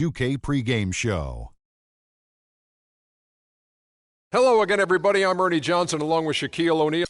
UK pregame show. Hello again, everybody. I'm Ernie Johnson along with Shaquille O'Neal.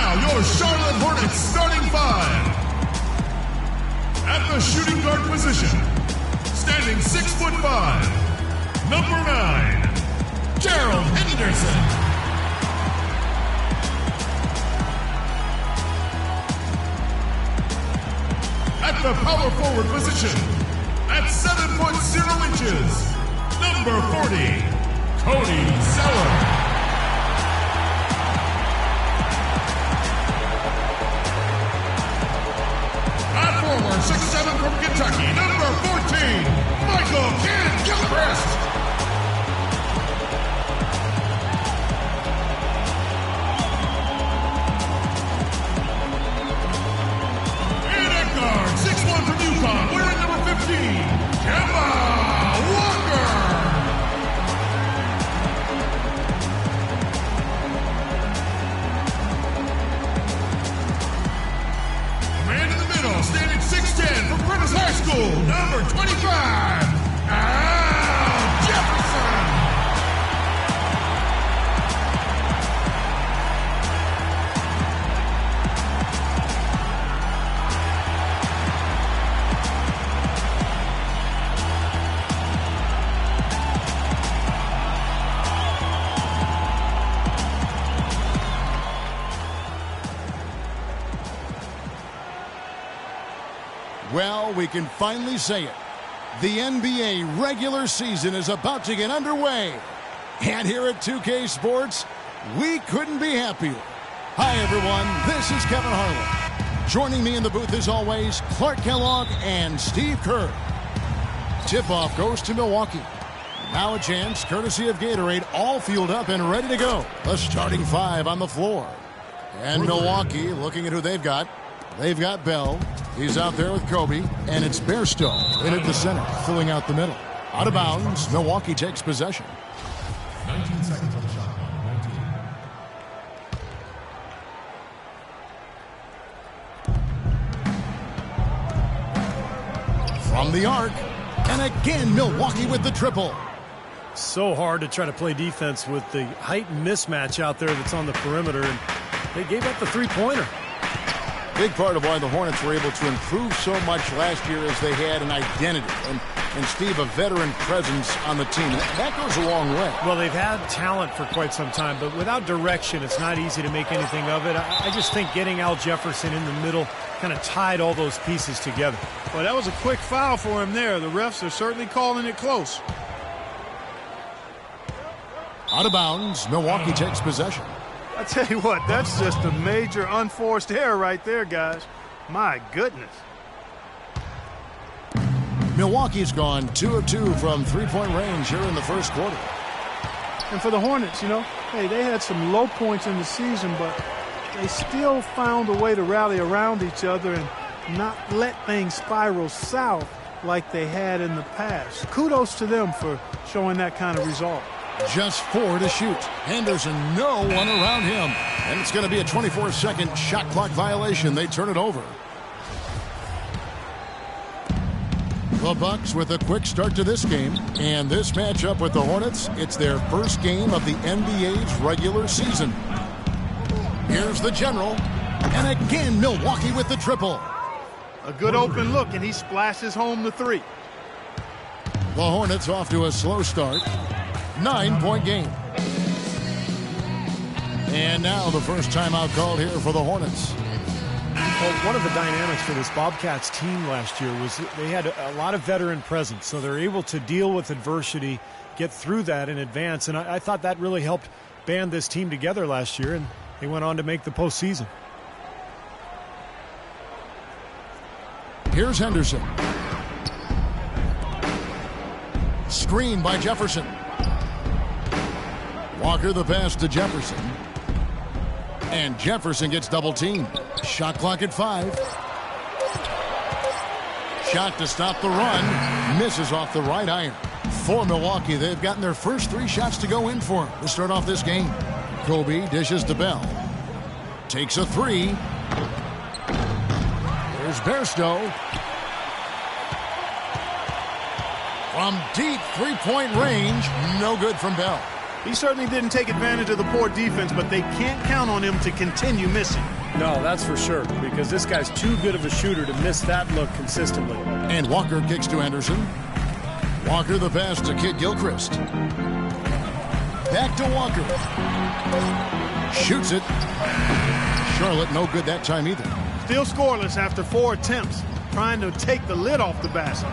Your Charlotte Hornets starting five. At the shooting guard position, standing 6'5", number 9, Gerald Henderson. At the power forward position, at 7'0", number 40, Cody Zeller. Former 6'7" from Kentucky, number 14, Michael Kidd-Gilchrist. And at guard, 6'1" from UConn, wearing number 15, Kemba Walker. Standing 6'10" from Prentice High School, number 25, Al Jefferson. Well, we can finally say it. The NBA regular season is about to get underway. And here at 2K Sports, we couldn't be happier. Hi, everyone. This is Kevin Harlan. Joining me in the booth, as always, Clark Kellogg and Steve Kerr. Tip-off goes to Milwaukee. Now a chance, courtesy of Gatorade, all fueled up and ready to go. The starting five on the floor. And Milwaukee, looking at who they've got. They've got Bell. He's out there with Kobe. And it's Bairstow in at the center, filling out the middle. Out of bounds, Milwaukee takes possession. 19 seconds on the shot clock. 19. From the arc. And again, Milwaukee with the triple. So hard to try to play defense with the height mismatch out there that's on the perimeter. And they gave up the three-pointer. Big part of why the Hornets were able to improve so much last year is they had an identity and Steve, a veteran presence on the team. That goes a long way. Well, they've had talent for quite some time, but without direction, it's not easy to make anything of it. I just think getting Al Jefferson in the middle kind of tied all those pieces together. Well, that was a quick foul for him there. The refs are certainly calling it close. Out of bounds, Milwaukee takes possession. I tell you what, that's just a major unforced error right there, guys. My goodness. Milwaukee's gone 2 of 2 from three-point range here in the first quarter. And for the Hornets, hey, they had some low points in the season, but they still found a way to rally around each other and not let things spiral south like they had in the past. Kudos to them for showing that kind of result. Just 4 to shoot. Henderson, no one around him. And it's going to be a 24-second shot clock violation. They turn it over. The Bucks with a quick start to this game. And this matchup with the Hornets, it's their first game of the NBA's regular season. Here's the general. And again, Milwaukee with the triple. A good open look, and he splashes home the three. The Hornets off to a slow start. 9-point game. And now the first timeout called here for the Hornets. Well, one of the dynamics for this Bobcats team last year was they had a lot of veteran presence, so they're able to deal with adversity, get through that in advance, and I thought that really helped band this team together last year, and they went on to make the postseason. Here's Henderson. Screen by Jefferson. Walker the pass to Jefferson. And Jefferson gets double-teamed. Shot clock at 5. Shot to stop the run. Misses off the right iron. For Milwaukee, they've gotten their first 3 shots to go in for him to start off this game. Kobe dishes to Bell. Takes a 3. There's Bairstow. From deep three-point range, no good from Bell. He certainly didn't take advantage of the poor defense, but they can't count on him to continue missing. No, that's for sure, because this guy's too good of a shooter to miss that look consistently. And Walker kicks to Henderson. Walker the pass to Kid Gilchrist. Back to Walker. Shoots it. Charlotte no good that time either. Still scoreless after 4 attempts, trying to take the lid off the basket.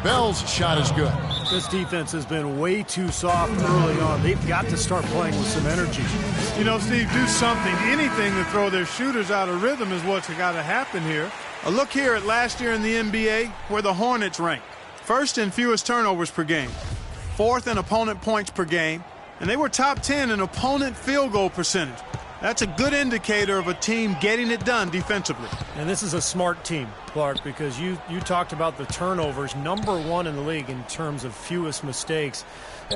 Bell's shot is good. This defense has been way too soft early on. They've got to start playing with some energy. You know, Steve, do something, anything to throw their shooters out of rhythm is what's got to happen here. A look here at last year in the NBA, where the Hornets ranked. First in fewest turnovers per game, 4th in opponent points per game, and they were top 10 in opponent field goal percentage. That's a good indicator of a team getting it done defensively. And this is a smart team, Clark, because you talked about the turnovers, #1 in the league in terms of fewest mistakes.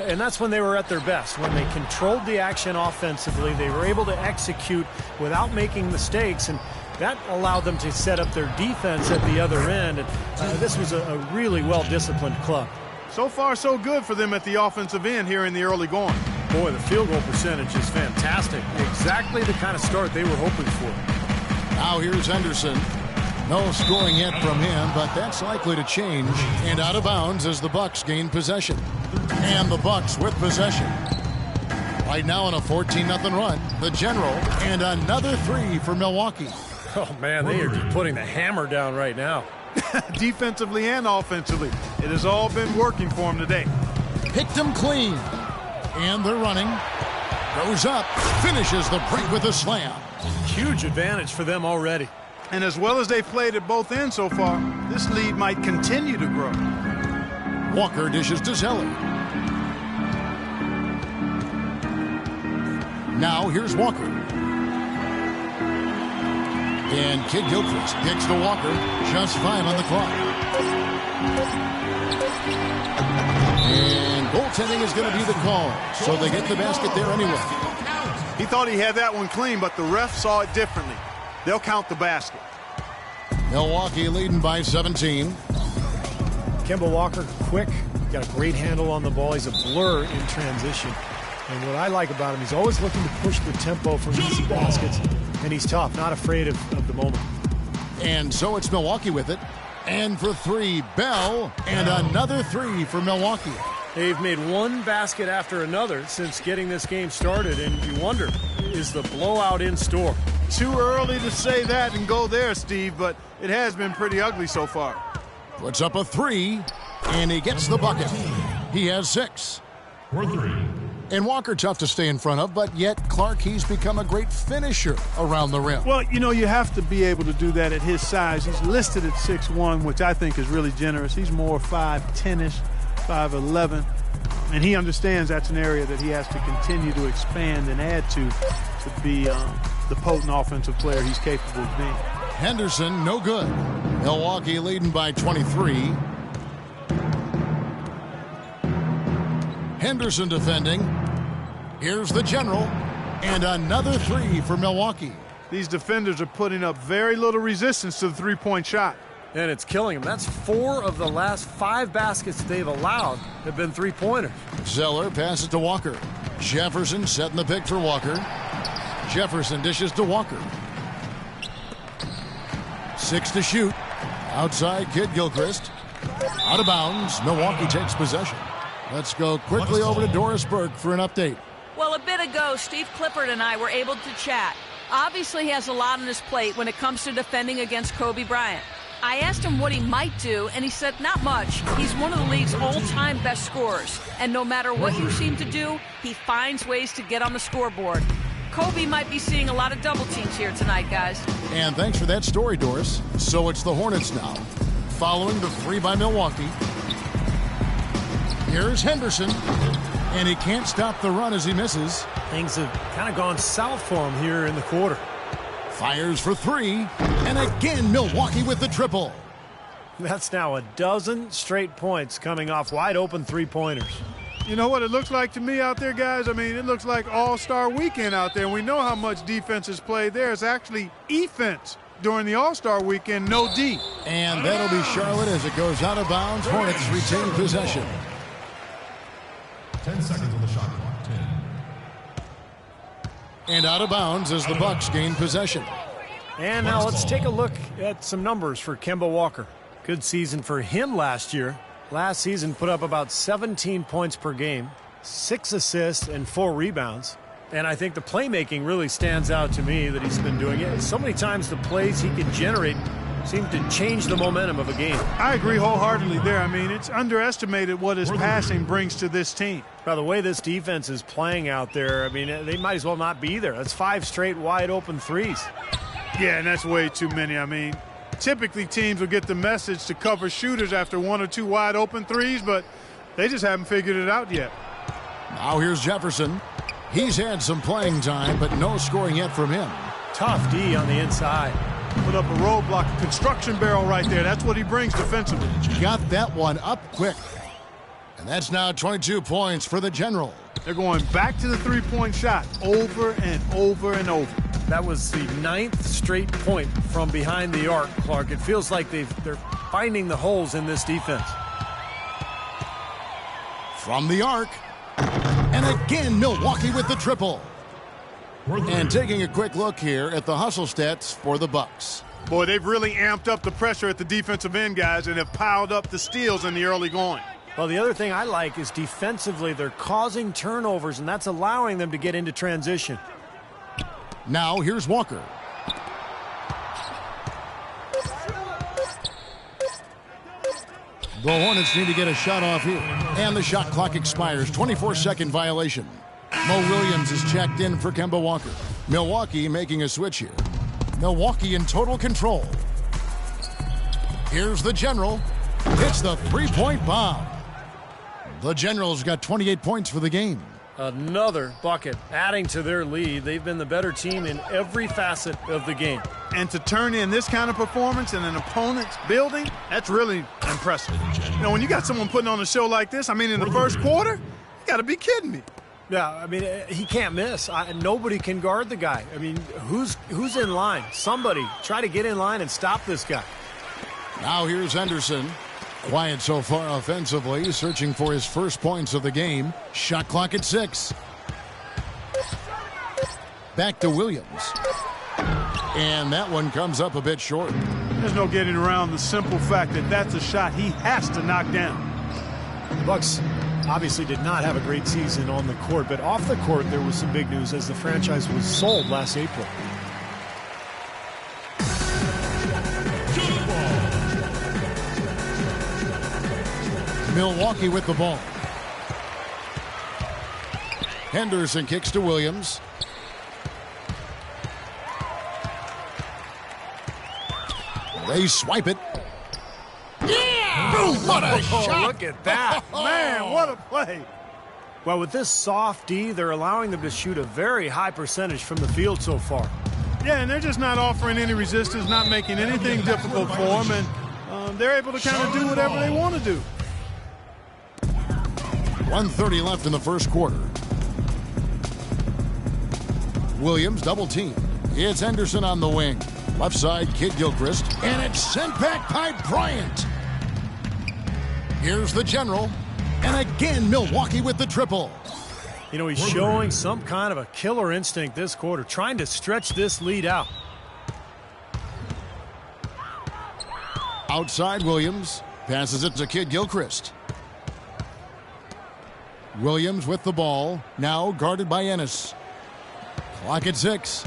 And that's when they were at their best. When they controlled the action offensively, they were able to execute without making mistakes, and that allowed them to set up their defense at the other end. And this was a really well-disciplined club. So far, so good for them at the offensive end here in the early going. Boy, the field goal percentage is fantastic. Exactly the kind of start they were hoping for. Now here's Henderson. No scoring yet from him, but that's likely to change. And out of bounds as the Bucks gain possession. And the Bucks with possession. Right now on a 14-0 run. The General, and another 3 for Milwaukee. Oh, man, they are just putting the hammer down right now. Defensively and offensively. It has all been working for them today. Picked them clean. And they're running. Goes up. Finishes the break with a slam. Huge advantage for them already. And as well as they've played at both ends so far, this lead might continue to grow. Walker dishes to Zeller. Now here's Walker. And Kid Gilchrist kicks to Walker. Just 5 on the clock. And goaltending is going to be the call. So they get the basket there anyway. He thought he had that one clean, but the ref saw it differently. They'll count the basket. Milwaukee leading by 17. Kemba Walker, quick, got a great handle on the ball. He's a blur in transition. And what I like about him, he's always looking to push the tempo for easy baskets. And he's tough, not afraid of the moment. And so it's Milwaukee with it. And for 3, Bell. And another 3 for Milwaukee. They've made one basket after another since getting this game started. And you wonder, is the blowout in store? Too early to say that and go there, Steve, but it has been pretty ugly so far. Puts up a 3, and he gets the bucket. He has 6. For 3. And Walker tough to stay in front of, but yet Clark, he's become a great finisher around the rim. Well, you know, you have to be able to do that at his size. He's listed at 6'1", which I think is really generous. He's more 5'10"-ish, 5'11", and he understands that's an area that he has to continue to expand and add to be the potent offensive player he's capable of being. Henderson, no good. Milwaukee leading by 23. Henderson defending. Here's the General. And another 3 for Milwaukee. These defenders are putting up very little resistance to the three-point shot. And it's killing them. That's 4 of the last 5 baskets they've allowed have been three-pointers. Zeller passes to Walker. Jefferson setting the pick for Walker. Jefferson dishes to Walker. 6 to shoot. Outside, Kid Gilchrist. Out of bounds. Milwaukee takes possession. Let's go quickly over to Doris Burke for an update. Well, a bit ago, Steve Clifford and I were able to chat. Obviously, he has a lot on his plate when it comes to defending against Kobe Bryant. I asked him what he might do, and he said not much. He's one of the league's all-time best scorers, and no matter what you seem to do, he finds ways to get on the scoreboard. Kobe might be seeing a lot of double teams here tonight, guys. And thanks for that story, Doris. So it's the Hornets now, following the 3 by Milwaukee. Here's Henderson. And he can't stop the run as he misses. Things have kind of gone south for him here in the quarter. Fires for three. And again, Milwaukee with the triple. That's now a dozen straight points coming off wide open three-pointers. You know what it looks like to me out there, guys? I mean, it looks like All-Star Weekend out there. We know how much defense is played there. It's actually offense during the All-Star Weekend, no D. And that'll be Charlotte as it goes out of bounds. Hornets retain possession. 10 seconds on the shot clock. 10. And out of bounds as the Bucks gain possession. And now let's take a look at some numbers for Kemba Walker. Good season for him last year. Last season put up about 17 points per game, 6 assists and 4 rebounds. And I think the playmaking really stands out to me that he's been doing it. So many times the plays he can generate seem to change the momentum of a game. I agree wholeheartedly there. I mean, it's underestimated what his passing brings to this team. By the way this defense is playing out there, I mean, they might as well not be there. That's 5 straight wide open threes. Yeah, and that's way too many. I mean, typically teams will get the message to cover shooters after 1 or 2 wide open threes, but they just haven't figured it out yet. Now here's Jefferson. He's had some playing time, but no scoring yet from him. Tough D on the inside. Put up a roadblock, a construction barrel right there. That's what he brings defensively. Got that one up quick. And that's now 22 points for the General. They're going back to the three-point shot over and over and over. That was the 9th straight point from behind the arc, Clark. It feels like they're finding the holes in this defense. From the arc. And again, Milwaukee with the triple. And taking a quick look here at the hustle stats for the Bucks. Boy, they've really amped up the pressure at the defensive end, guys, and have piled up the steals in the early going. Well, the other thing I like is defensively they're causing turnovers, and that's allowing them to get into transition. Now here's Walker. The Hornets need to get a shot off here. And the shot clock expires. 24-second violation. Mo Williams is checked in for Kemba Walker. Milwaukee making a switch here. Milwaukee in total control. Here's the General. Hits the three-point bomb. The General's got 28 points for the game. Another bucket adding to their lead. They've been the better team in every facet of the game. And to turn in this kind of performance in an opponent's building, that's really impressive. You know, when you got someone putting on a show like this, I mean, in the first quarter, you got to be kidding me. Yeah, I mean, he can't miss. Nobody can guard the guy. I mean, who's in line? Somebody try to get in line and stop this guy. Now here's Henderson. Quiet so far offensively, searching for his first points of the game. Shot clock at 6. Back to Williams. And that one comes up a bit short. There's no getting around the simple fact that that's a shot he has to knock down. The Bucks obviously did not have a great season on the court, but off the court there was some big news as the franchise was sold last April. Milwaukee with the ball. Henderson kicks to Williams. They swipe it. Yeah! Boom, what a shot! Look at that. Man, what a play. Well, with this soft D, they're allowing them to shoot a very high percentage from the field so far. Yeah, and they're just not offering any resistance, not making anything difficult for them, and they're able to kind of do whatever they want to do. 1:30 left in the first quarter. Williams double team. It's Henderson on the wing. Left side, Kid Gilchrist. And it's sent back by Bryant. Here's the General. And again, Milwaukee with the triple. You know, he's showing some kind of a killer instinct this quarter, trying to stretch this lead out. Outside Williams. Passes it to Kid Gilchrist. Williams with the ball. Now guarded by Ennis. Clock at 6.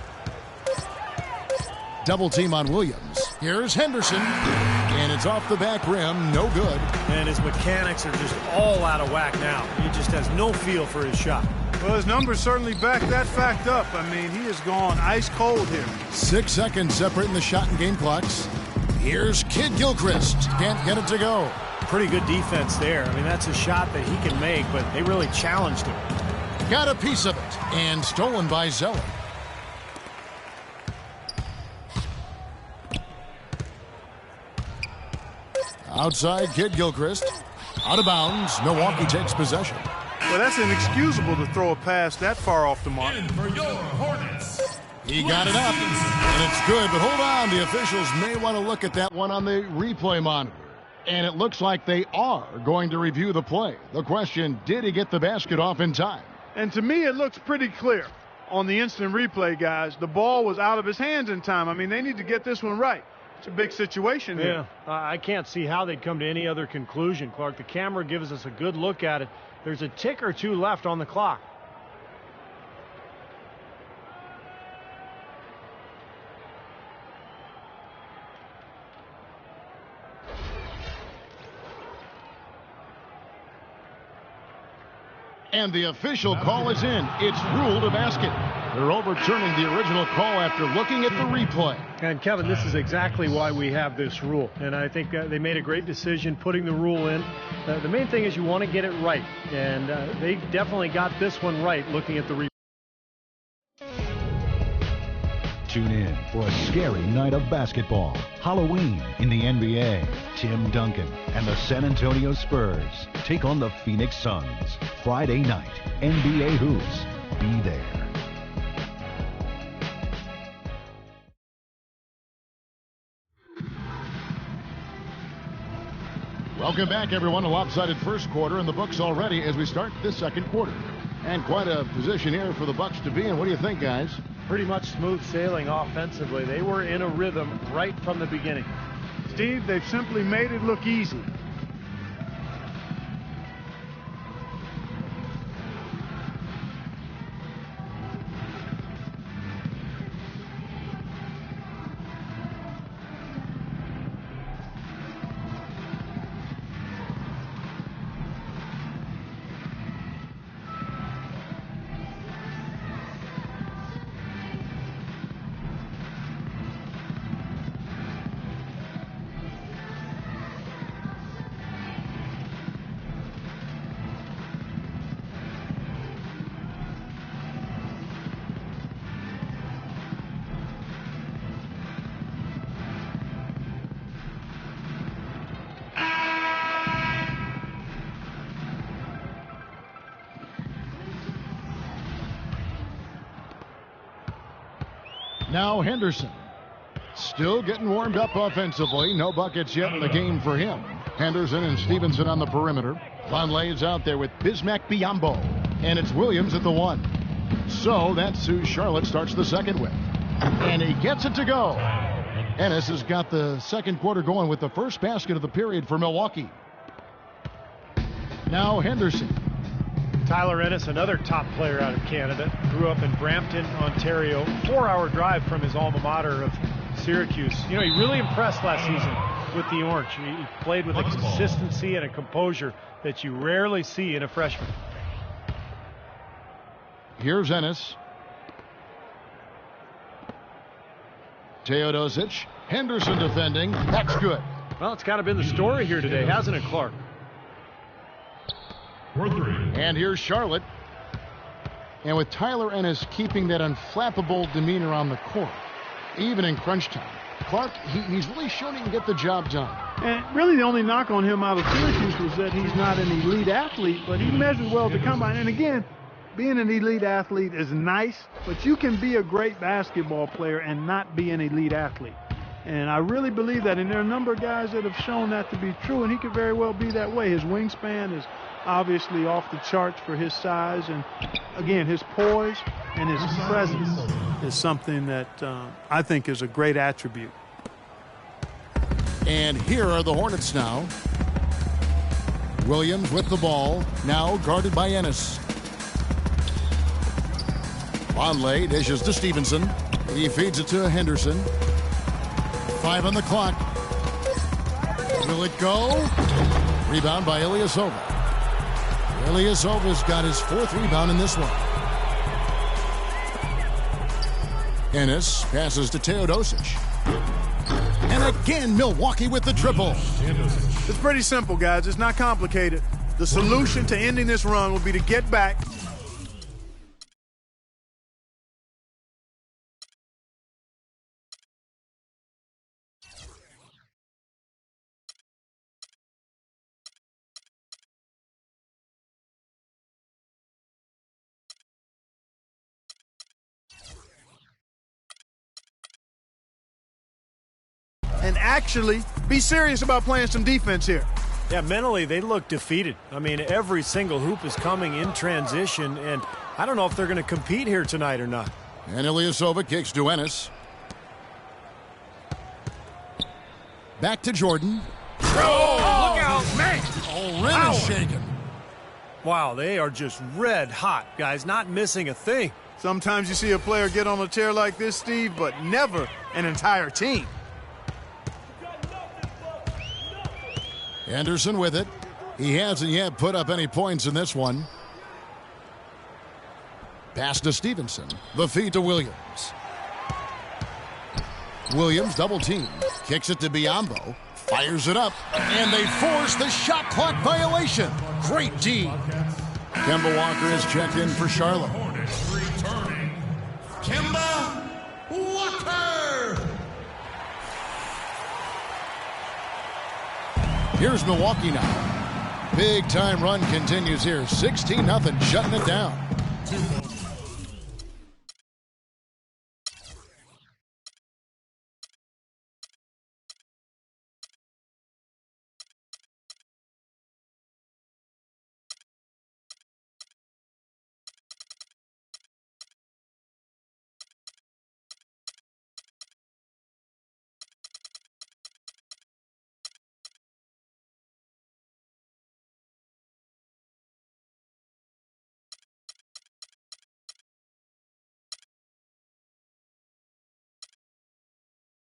Double team on Williams. Here's Henderson. And it's off the back rim. No good. And his mechanics are just all out of whack now. He just has no feel for his shot. Well, his numbers certainly back that fact up. I mean, he has gone ice cold here. 6 seconds separating the shot and game clocks. Here's Kid Gilchrist. Can't get it to go. Pretty good defense there. I mean, that's a shot that he can make, but they really challenged him. Got a piece of it, and stolen by Zeller. Outside, Kid Gilchrist. Out of bounds. Milwaukee takes possession. Well, that's inexcusable to throw a pass that far off the mark. In for your Hornets. He got it up, and it's good, but hold on. The officials may want to look at that one on the replay monitor. And it looks like they are going to review the play. The question, did he get the basket off in time? And to me, it looks pretty clear on the instant replay, guys. The ball was out of his hands in time. I mean, they need to get this one right. It's a big situation here. Yeah, I can't see how they'd come to any other conclusion, Clark. The camera gives us a good look at it. There's a tick or two left on the clock. And the official call is in. It's ruled a basket. They're overturning the original call after looking at the replay. And, Kevin, this is exactly why we have this rule. And I think they made a great decision putting the rule in. The main thing is you want to get it right. And they definitely got this one right looking at the replay. Tune in for a scary night of basketball. Halloween in the NBA. Tim Duncan and the San Antonio Spurs take on the Phoenix Suns. Friday night, NBA Hoops. Be there. Welcome back, everyone. A lopsided first quarter in the books already as we start this second quarter. And quite a position here for the Bucks to be in. What do you think, guys? Pretty much smooth sailing offensively. They were in a rhythm right from the beginning. Steve, they've simply made it look easy. Now Henderson. Still getting warmed up offensively. No buckets yet in the game for him. Henderson and Stevenson on the perimeter. Vonleh is out there with Bismack Biyombo. And it's Williams at the one. So that's who Charlotte starts the second with. And he gets it to go. Ennis has got the second quarter going with the first basket of the period for Milwaukee. Now Henderson. Tyler Ennis, another top player out of Canada, grew up in Brampton, Ontario, 4-hour drive from his alma mater of Syracuse. You know, he really impressed last season with the Orange. He played with a consistency and a composure that you rarely see in a freshman. Here's Ennis. Teodosic. Henderson defending. That's good. Well, it's kind of been the story here today, hasn't it, Clark? And here's Charlotte. And with Tyler Ennis keeping that unflappable demeanor on the court, even in crunch time, Clark, he's really shown he can get the job done. And really the only knock on him out of Syracuse was that he's not an elite athlete, but he measured well at the combine. And again, being an elite athlete is nice, but you can be a great basketball player and not be an elite athlete. And I really believe that, and there are a number of guys that have shown that to be true, and he could very well be that way. His wingspan is obviously off the charts for his size, and again, his poise and his presence is something that I think is a great attribute. And here are the Hornets now. Williams with the ball, now guarded by Ennis. Vonleh dishes to Stevenson. He feeds it to Henderson. 5 on the clock. Will it go? Rebound by Ilyasova. Ilyasova's got his 4th rebound in this one. Ennis passes to Teodosic. And again, Milwaukee with the triple. It's pretty simple, guys. It's not complicated. The solution to ending this run will be to get back. And actually be serious about playing some defense here. Yeah, mentally, they look defeated. I mean, every single hoop is coming in transition, and I don't know if they're going to compete here tonight or not. And Ilyasova kicks to Ennis. Back to Jordan. Oh, look out, man! Oh, rim is shaken. Wow, they are just red hot, guys, not missing a thing. Sometimes you see a player get on a tear like this, Steve, but never an entire team. Anderson with it. He hasn't yet put up any points in this one. Pass to Stevenson. The feed to Williams. Williams double team. Kicks it to Biyombo. Fires it up. And they force the shot clock violation. Great D. Kemba Walker is checked in for Charlotte. Hornets returning. Kemba Walker. Here's Milwaukee now. Big time run continues here. 16-0, shutting it down.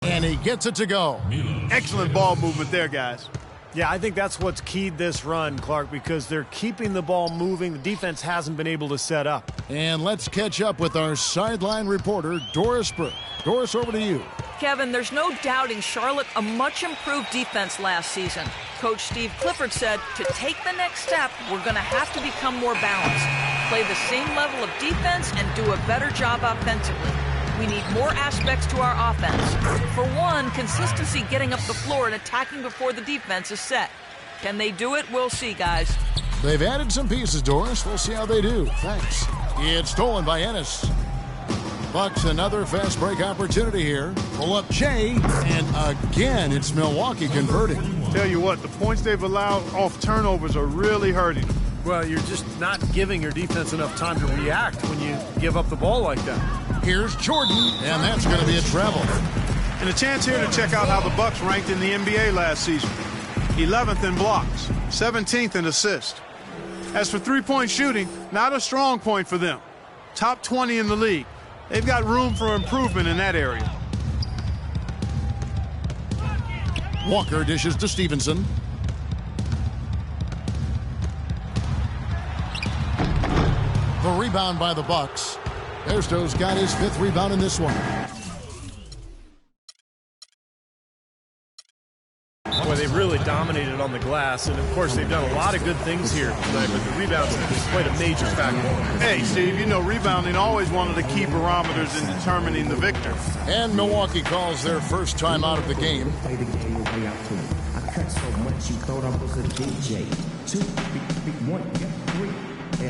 And he gets it to go. Excellent ball movement there, guys. Yeah, I think that's what's keyed this run, Clark, because they're keeping the ball moving. The defense hasn't been able to set up. And let's catch up with our sideline reporter, Doris Burke. Doris, over to you. Kevin, there's no doubting Charlotte a much improved defense last season. Coach Steve Clifford said, to take the next step, we're going to have to become more balanced, play the same level of defense, and do a better job offensively. We need more aspects to our offense. For one, consistency getting up the floor and attacking before the defense is set. Can they do it? We'll see, guys. They've added some pieces, Doris. We'll see how they do. Thanks. It's stolen by Ennis. Bucks another fast break opportunity here. Pull up Jay, and again, it's Milwaukee converting. Tell you what, the points they've allowed off turnovers are really hurting them. Well, you're just not giving your defense enough time to react when you give up the ball like that. Here's Jordan, and that's going to be a travel. And a chance here to check out how the Bucks ranked in the NBA last season. 11th in blocks, 17th in assists. As for three-point shooting, not a strong point for them. Top 20 in the league. They've got room for improvement in that area. Walker dishes to Stevenson. The rebound by the Bucks. Ersto's got his 5th rebound in this one. Boy, they've really dominated on the glass, and of course they've done a lot of good things here tonight, but the rebounds have been quite a major factor. Hey, Steve, you know rebounding always one of the key barometers in determining the victor. And Milwaukee calls their first time out of the game. Play the game the way I play. I cut so much you thought I was a DJ. 2, 1, 3.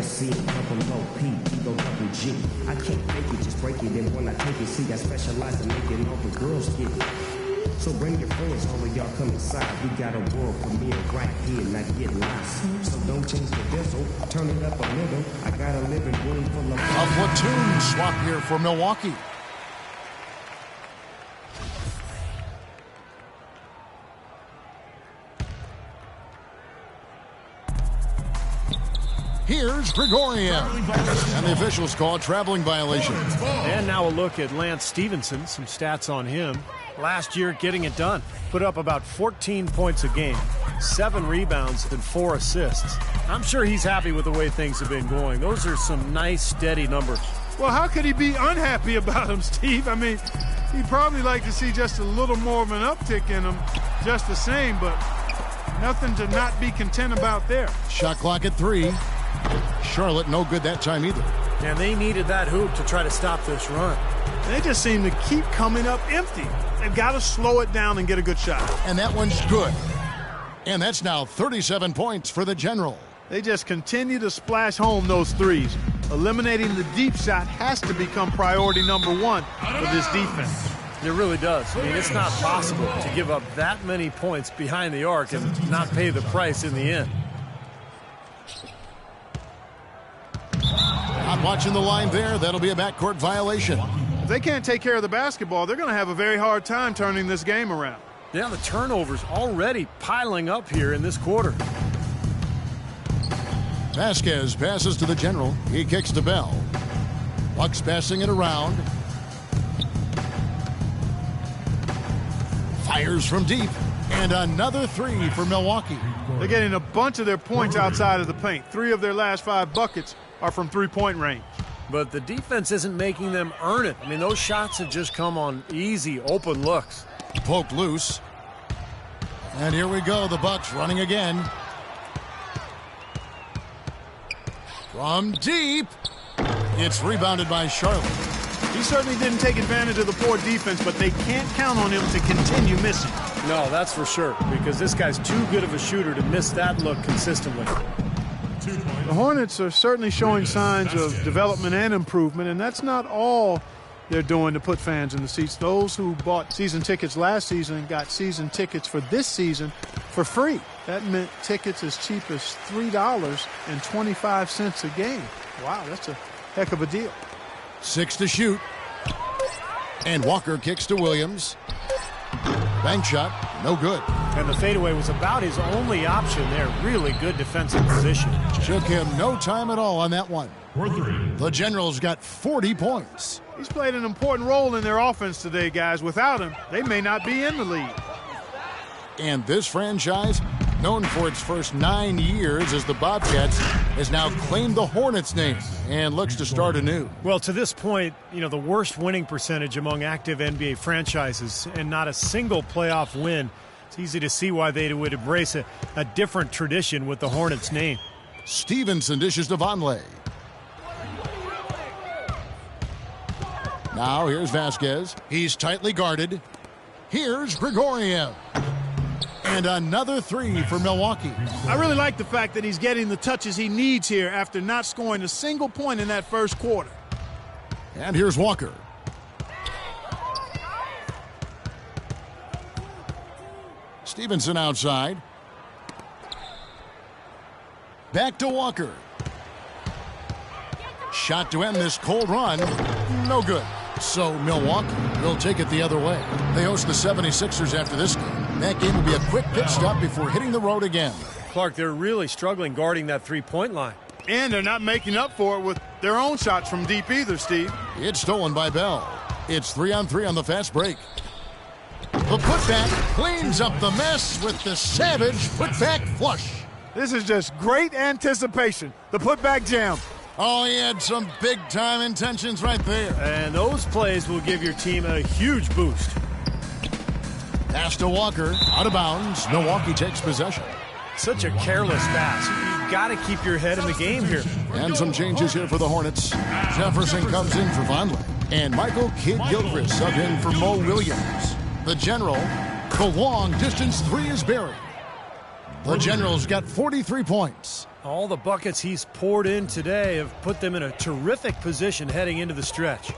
SC, double low, P, ego, double G. I can't fake it, just break it. And when I take it, see, I specialize in making all the girls get it. So bring your friends, all of y'all come inside. We got a world premiere right here, not get lost. So don't change the vessel, turn it up a little. I got a living room full of... A platoon swap here for Milwaukee. Here's Gregorian. And the officials call it traveling violation. And now a look at Lance Stevenson. Some stats on him. Last year, getting it done. Put up about 14 points a game, 7 rebounds, and 4 assists. I'm sure he's happy with the way things have been going. Those are some nice, steady numbers. Well, how could he be unhappy about him, Steve? I mean, He'd probably like to see just a little more of an uptick in him, just the same, but nothing to not be content about there. Shot clock at 3. Charlotte no good that time either. And they needed that hoop to try to stop this run. They just seem to keep coming up empty. They've got to slow it down and get a good shot. And that one's good. And that's now 37 points for the General. They just continue to splash home those threes. Eliminating the deep shot has to become priority number 1 for this defense. It really does. I mean, it's not possible to give up that many points behind the arc and not pay the price in the end. Not watching the line there. That'll be a backcourt violation. If they can't take care of the basketball, they're going to have a very hard time turning this game around. Yeah, the turnovers already piling up here in this quarter. Vasquez passes to the General. He kicks to Bell. Bucks passing it around. Fires from deep. And another 3 for Milwaukee. They're getting a bunch of their points outside of the paint. 3 of their last 5 buckets are from three-point range. But the defense isn't making them earn it. I mean, those shots have just come on easy, open looks. Poked loose. And here we go. The Bucks running again. From deep. It's rebounded by Charlotte. He certainly didn't take advantage of the poor defense, but they can't count on him to continue missing. No, that's for sure, because this guy's too good of a shooter to miss that look consistently. The Hornets are certainly showing signs of development and improvement, and that's not all they're doing to put fans in the seats. Those who bought season tickets last season got season tickets for this season for free. That meant tickets as cheap as $3.25 a game. Wow, that's a heck of a deal. 6 to shoot. And Walker kicks to Williams. Bank shot, no good. And the fadeaway was about his only option there. Really good defensive position. Took him no time at all on that one. The Generals got 40 points. He's played an important role in their offense today, guys. Without him, they may not be in the league. And this franchise, known for its first 9 years as the Bobcats, has now claimed the Hornets name and looks to start anew. Well, to this point, the worst winning percentage among active NBA franchises and not a single playoff win. It's easy to see why they would embrace a different tradition with the Hornets name. Stevenson dishes to Vonleh. Now here's Vasquez. He's tightly guarded. Here's Grigoriev. And another 3 for Milwaukee. I really like the fact that he's getting the touches he needs here after not scoring a single point in that first quarter. And here's Walker. Stevenson outside. Back to Walker. Shot to end this cold run. No good. So Milwaukee will take it the other way. They host the 76ers after this game. That game will be a quick pit stop before hitting the road again. Clark, they're really struggling guarding that three-point line. And they're not making up for it with their own shots from deep either, Steve. It's stolen by Bell. It's 3-on-3 on the fast break. The putback cleans up the mess with the savage putback flush. This is just great anticipation. The putback jam. Oh, he had some big-time intentions right there. And those plays will give your team a huge boost. Pass to Walker, out of bounds. Milwaukee takes possession. Such a careless pass. You've got to keep your head in the game here. And some changes here for the Hornets. Jefferson comes in for Vonleh. And Michael Kidd-Gilchrist subbed in for Mo Williams. The General, the long-distance 3 is buried. The General's got 43 points. All the buckets he's poured in today have put them in a terrific position heading into the stretch.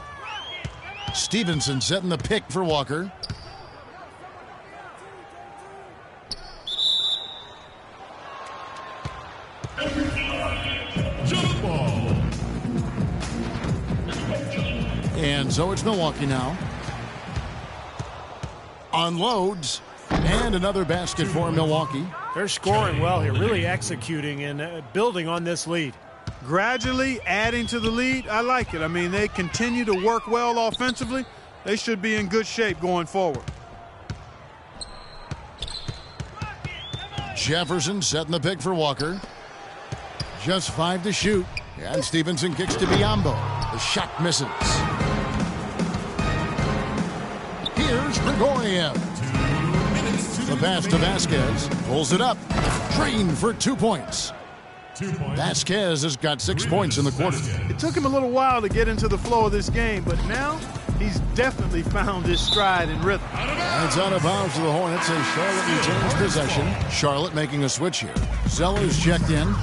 Stevenson setting the pick for Walker. Jump ball. And so it's Milwaukee now. Unloads. And another basket for Milwaukee. They're scoring well here, really executing and building on this lead. Gradually adding to the lead, I like it. I mean, they continue to work well offensively. They should be in good shape going forward. Jefferson setting the pick for Walker. Just 5 to shoot. And Stevenson kicks to Biyombo. The shot misses. Gregorian. The pass to Vasquez. Pulls it up. Drained for 2 points. Vasquez has got 6 points in the quarter. It took him a little while to get into the flow of this game, but now he's definitely found his stride and rhythm. And it's out of bounds to the Hornets as Charlotte retains possession. Charlotte making a switch here. Zeller's checked in.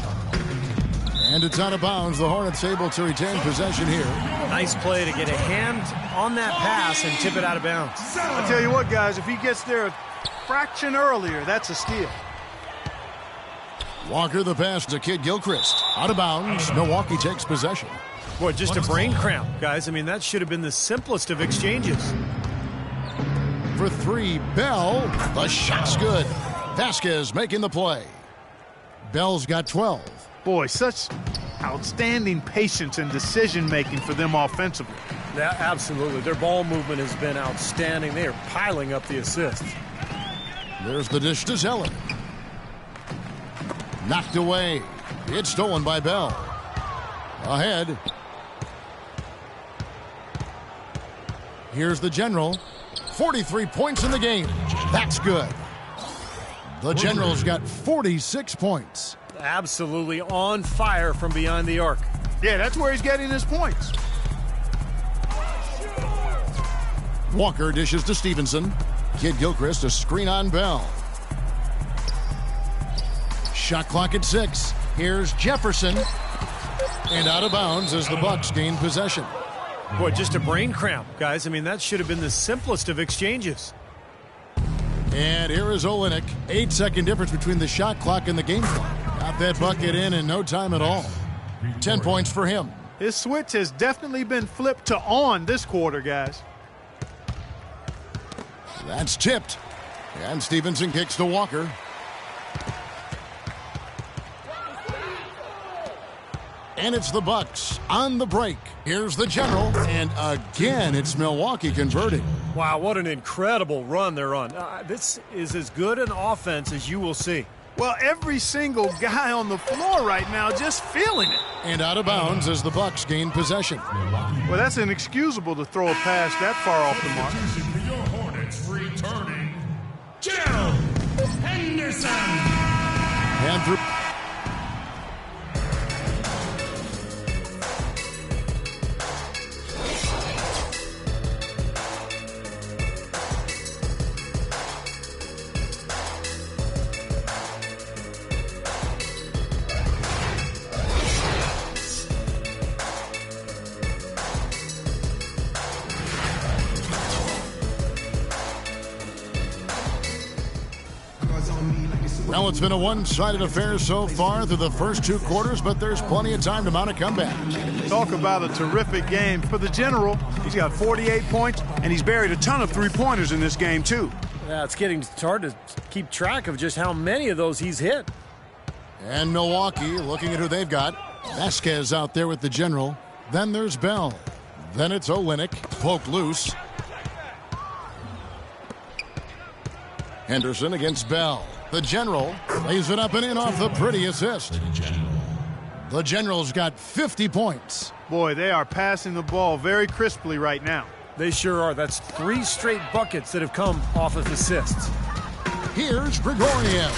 And it's out of bounds. The Hornets able to retain possession here. Nice play to get a hand on that pass and tip it out of bounds. I tell you what, guys, if he gets there a fraction earlier, that's a steal. Walker the pass to Kid Gilchrist. Out of bounds. Milwaukee takes possession. Boy, just a brain cramp, guys. I mean, that should have been the simplest of exchanges. For 3, Bell. The shot's good. Vasquez making the play. Bell's got 12. Boy, such outstanding patience and decision-making for them offensively. Yeah, absolutely. Their ball movement has been outstanding. They are piling up the assists. There's the dish to Zeller. Knocked away. It's stolen by Bell. Ahead. Here's the General. 43 points in the game. That's good. The General's got 46 points. Absolutely on fire from behind the arc. Yeah, that's where he's getting his points. Walker dishes to Stevenson. Kid Gilchrist a screen on Bell. Shot clock at 6. Here's Jefferson. And out of bounds as the Bucks gain possession. Boy, just a brain cramp, guys. I mean, that should have been the simplest of exchanges. And here is Olynyk. 8-second difference between the shot clock and the game clock. Got that bucket in no time at all. 10 points for him. His switch has definitely been flipped to on this quarter, guys. That's tipped. And Stevenson kicks to Walker. And it's the Bucks on the break. Here's the General. And again, it's Milwaukee converting. Wow, what an incredible run they're on. This is as good an offense as you will see. Well, every single guy on the floor right now just feeling it. And out of bounds as the Bucks gain possession. Well, that's inexcusable to throw a pass that far off the mark. For your Hornets returning, Gerald Henderson. And through. Well, it's been a one-sided affair so far through the first 2 quarters, but there's plenty of time to mount a comeback. Talk about a terrific game for the General. He's got 48 points, and he's buried a ton of three-pointers in this game, too. Yeah, it's getting hard to keep track of just how many of those he's hit. And Milwaukee, looking at who they've got. Vasquez out there with the General. Then there's Bell. Then it's Olynyk, poked loose. Henderson against Bell. The General lays it up and in off the pretty assist. The General's got 50 points. Boy, they are passing the ball very crisply right now. They sure are. That's 3 straight buckets that have come off of assists. Here's Gregorian.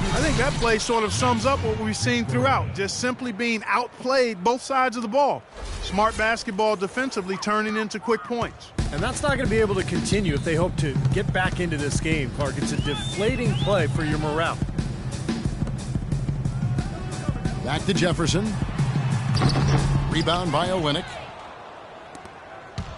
I think that play sort of sums up what we've seen throughout. Just simply being outplayed both sides of the ball. Smart basketball defensively turning into quick points. And that's not going to be able to continue if they hope to get back into this game, Clark. It's a deflating play for your morale. Back to Jefferson. Rebound by Olynyk.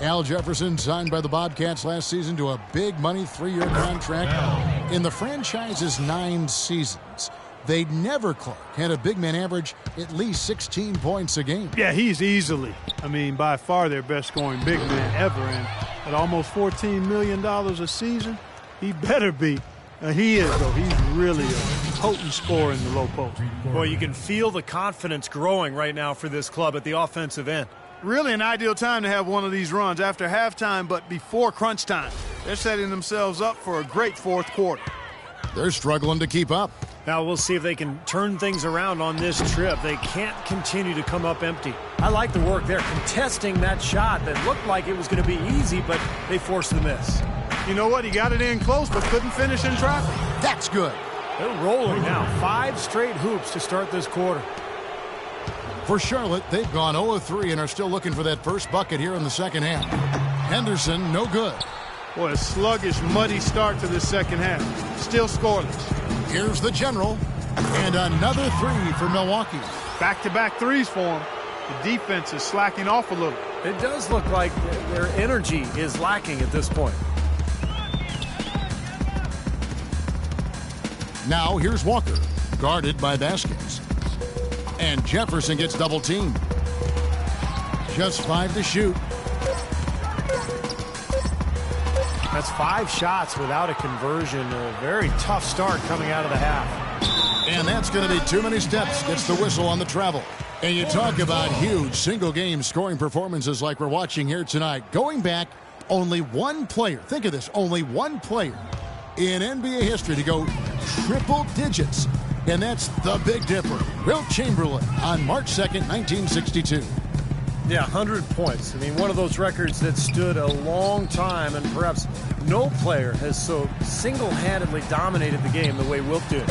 Al Jefferson signed by the Bobcats last season to a big money 3-year contract. In the franchise's 9 seasons, they'd never, Clark, had a big man average at least 16 points a game. Yeah, he's easily, by far their best scoring big man ever. And at almost $14 million a season, he better be. He is, though. He's really a potent scorer in the low post. Boy, you can feel the confidence growing right now for this club at the offensive end. Really an ideal time to have one of these runs after halftime, but before crunch time. They're setting themselves up for a great fourth quarter. They're struggling to keep up. Now we'll see if they can turn things around on this trip. They can't continue to come up empty. I like the work there, contesting that shot that looked like it was going to be easy, but they forced the miss. You know what? He got it in close, but couldn't finish in traffic. That's good. They're rolling now. 5 straight hoops to start this quarter. For Charlotte, they've gone 0 of 3 and are still looking for that first bucket here in the second half. Henderson, no good. Boy, a sluggish, muddy start to this second half. Still scoreless. Here's the general. And another 3 for Milwaukee. Back-to-back threes for him. The defense is slacking off a little. It does look like their energy is lacking at this point. Now here's Walker, guarded by Vasquez. And Jefferson gets double-teamed. Just 5 to shoot. That's 5 shots without a conversion. A very tough start coming out of the half. And that's going to be too many steps. Gets the whistle on the travel. And you talk about huge single-game scoring performances like we're watching here tonight. Going back, only one player, think of this, only one player in NBA history to go triple digits. And that's the Big Dipper, Wilt Chamberlain, on March 2nd, 1962. Yeah, 100 points. I mean, one of those records that stood a long time, and perhaps no player has so single-handedly dominated the game the way Wilt did.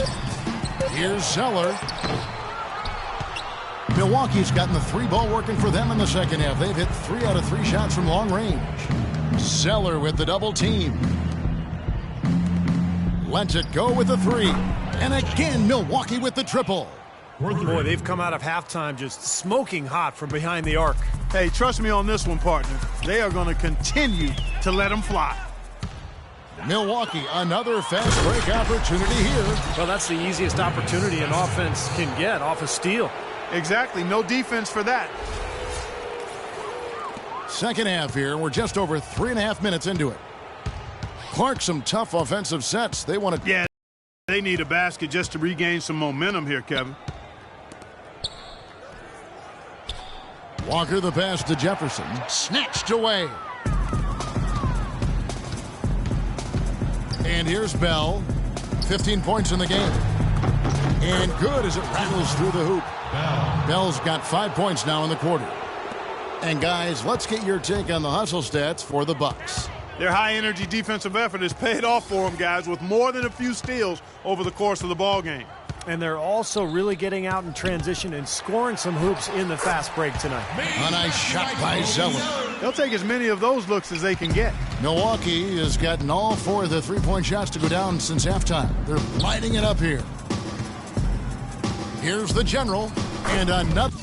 Here's Zeller. Milwaukee's gotten the 3-ball working for them in the second half. They've hit 3 out of 3 shots from long range. Zeller with the double team. Lets it go with the 3. And again, Milwaukee with the triple. Boy, they've come out of halftime just smoking hot from behind the arc. Hey, trust me on this one, partner. They are going to continue to let them fly. Milwaukee, another fast break opportunity here. Well, that's the easiest opportunity an offense can get off a steal. Exactly. No defense for that. Second half here. We're just over 3.5 minutes into it. Clark, some tough offensive sets. They want to... Yeah, they need a basket just to regain some momentum here, Kevin. Walker the pass to Jefferson. Snatched away. And here's Bell. 15 points in the game. And good as it rattles through the hoop. Bell's got 5 points now in the quarter. And guys, let's get your take on the hustle stats for the Bucks. Their high-energy defensive effort has paid off for them, guys, with more than a few steals over the course of the ball game. And they're also really getting out in transition and scoring some hoops in the fast break tonight. A nice shot by Zeller. They'll take as many of those looks as they can get. Milwaukee has gotten all 4 of the 3-point shots to go down since halftime. They're lighting it up here. Here's the general. And another.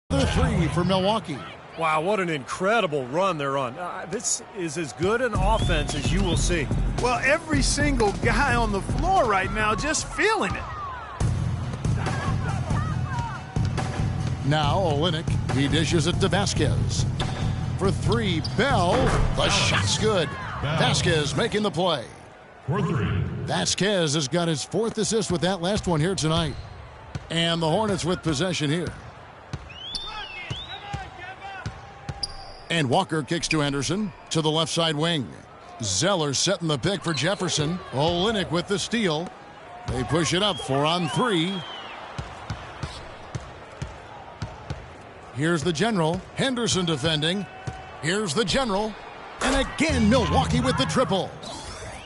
Another 3 for Milwaukee. Wow, what an incredible run they're on. This is as good an offense as you will see. Well, every single guy on the floor right now just feeling it. Now Olynyk, he dishes it to Vasquez. For 3, Bell. The shot's good. Vasquez making the play. For 3. Vasquez has got his 4th assist with that last one here tonight. And the Hornets with possession here. And Walker kicks to Henderson to the left side wing. Zeller setting the pick for Jefferson. Olynyk with the steal. They push it up 4 on 3. Here's the general. Henderson defending. Here's the general. And again, Milwaukee with the triple.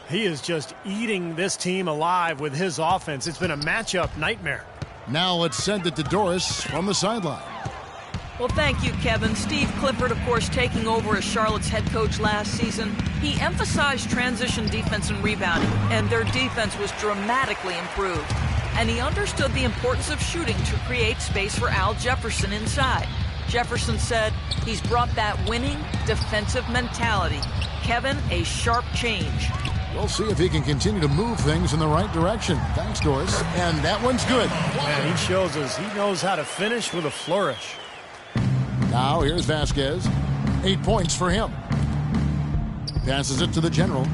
He is just eating this team alive with his offense. It's been a matchup nightmare. Now let's send it to Doris from the sideline. Well, thank you, Kevin. Steve Clifford, of course, taking over as Charlotte's head coach last season. He emphasized transition defense and rebounding, and their defense was dramatically improved. And he understood the importance of shooting to create space for Al Jefferson inside. Jefferson said he's brought that winning defensive mentality. Kevin, a sharp change. We'll see if he can continue to move things in the right direction. Thanks, Doris. And that one's good. And he shows us he knows how to finish with a flourish. Now here's Vasquez. 8 points for him. Passes it to the general.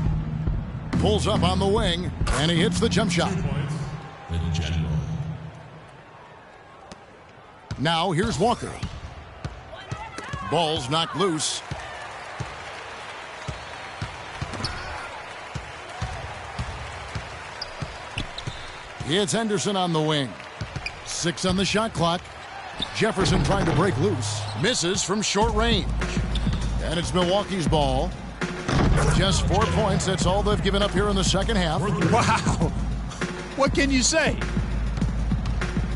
Pulls up on the wing, and he hits the jump shot. Now here's Walker. Ball's knocked loose. It's Henderson on the wing. 6 on the shot clock. Jefferson trying to break loose. Misses from short range. And it's Milwaukee's ball. Just 4 points. That's all they've given up here in the second half. Wow. What can you say?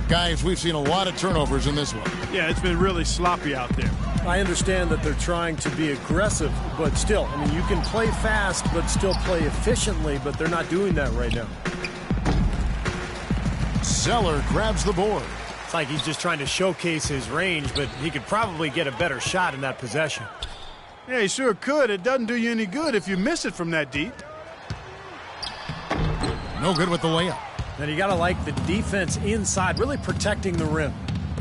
Guys, we've seen a lot of turnovers in this one. Yeah, it's been really sloppy out there. I understand that they're trying to be aggressive, but still, I mean, you can play fast but still play efficiently, but they're not doing that right now. Zeller grabs the board. It's like he's just trying to showcase his range, but he could probably get a better shot in that possession. Yeah, he sure could. It doesn't do you any good if you miss it from that deep. No good with the layup. And you got to like the defense inside, really protecting the rim.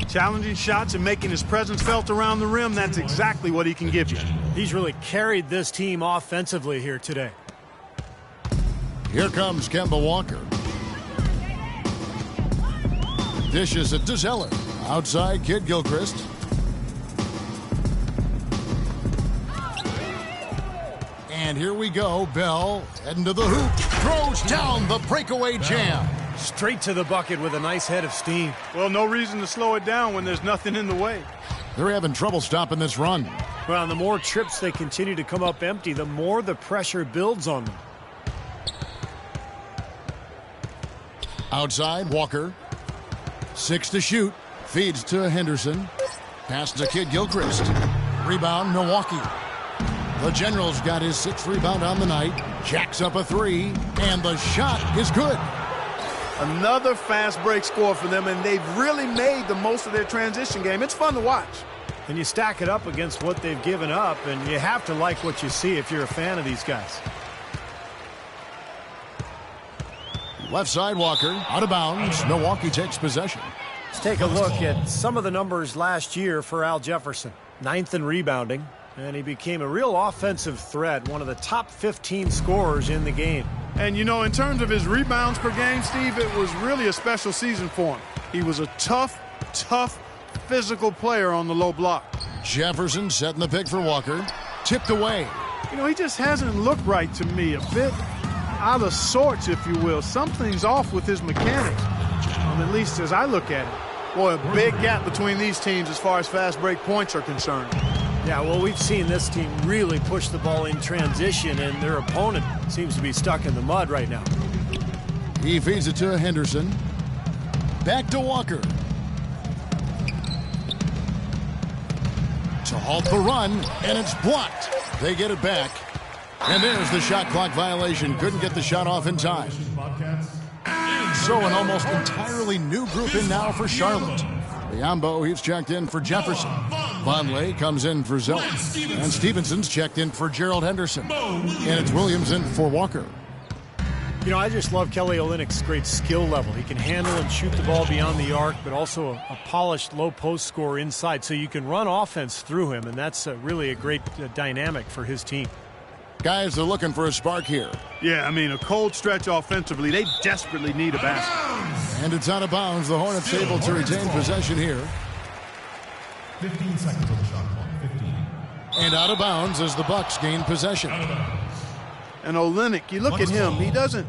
Challenging shots and making his presence felt around the rim, that's exactly what he can give you. He's really carried this team offensively here today. Here comes Kemba Walker. Dishes it to Zeller. Outside, Kid Gilchrist. And here we go. Bell heading to the hoop. Throws down the breakaway jam. Straight to the bucket with a nice head of steam. Well, no reason to slow it down when there's nothing in the way. They're having trouble stopping this run. Well, and the more trips they continue to come up empty, the more the pressure builds on them. Outside, Walker. 6 to shoot. Feeds to Henderson. Pass to Kid Gilchrist. Rebound, Milwaukee. The General's got his 6th rebound on the night. Jacks up a 3, and the shot is good. Another fast break score for them, and they've really made the most of their transition game. It's fun to watch. And you stack it up against what they've given up, and you have to like what you see if you're a fan of these guys. Left side, Walker. Out of bounds. Milwaukee takes possession. Let's take a look at some of the numbers last year for Al Jefferson. 9th in rebounding, and he became a real offensive threat, one of the top 15 scorers in the game. And, you know, in terms of his rebounds per game, Steve, it was really a special season for him. He was a tough, physical player on the low block. Jefferson setting the pick for Walker. Tipped away. You know, he just hasn't looked right to me. A bit out of sorts, if you will. Something's off with his mechanics, at least as I look at it. Boy, a big gap between these teams as far as fast break points are concerned. Yeah, well, we've seen this team really push the ball in transition, and their opponent seems to be stuck in the mud right now. He feeds it to Henderson. Back to Walker. To halt the run, and it's blocked. They get it back. And there's the shot clock violation. Couldn't get the shot off in time. So an almost entirely new group in now for Charlotte. Biombo, he's checked in for Jefferson. Vonleh comes in for Zeller. And Stevenson's checked in for Gerald Henderson. And it's Williams in for Walker. You know, I just love Kelly Olynyk's great skill level. He can handle and shoot the ball beyond the arc, but also a polished low post scorer inside. So you can run offense through him, and that's really a great dynamic for his team. Guys are looking for a spark here. Yeah, I mean, a cold stretch offensively. They desperately need a basket. And it's out of bounds. The Hornets able to retain possession here. 15 seconds on the shot clock. 15. And out of bounds as the Bucks gain possession. And Olynyk, you look at him, he doesn't